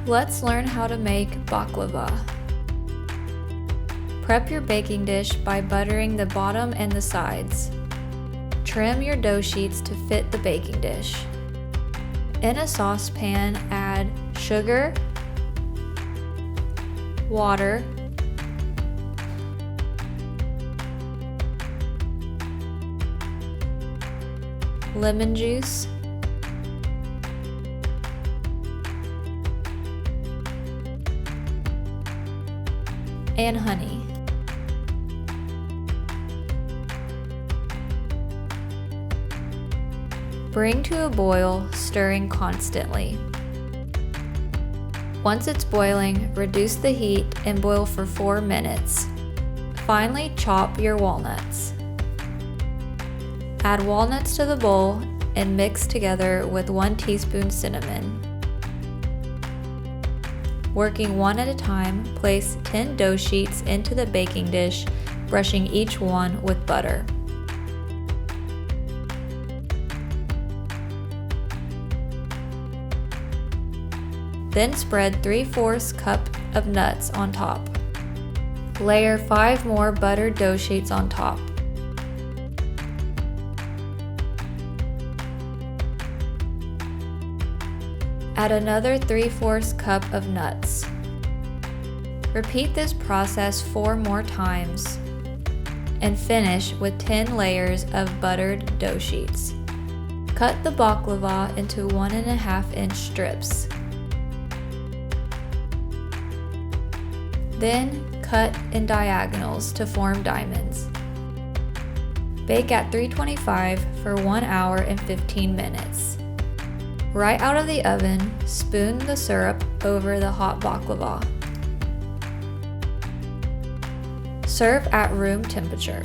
Let's learn how to make baklava. Prep your baking dish by buttering the bottom and the sides. Trim your dough sheets to fit the baking dish. In a saucepan, add sugar, water, lemon juice, and honey. Bring to a boil, stirring constantly. Once it's boiling, reduce the heat and boil for 4 minutes. Finally, chop your walnuts. Add walnuts to the bowl and mix together with 1 teaspoon cinnamon. Working one at a time, place 10 dough sheets into the baking dish, brushing each one with butter. Then spread 3/4 cup of nuts on top. Layer 5 more buttered dough sheets on top. Add another 3/4 cup of nuts. Repeat this process 4 more times and finish with 10 layers of buttered dough sheets. Cut the baklava into 1.5-inch strips. Then cut in diagonals to form diamonds. Bake at 325 for 1 hour and 15 minutes. Right out of the oven, spoon the syrup over the hot baklava. Serve at room temperature.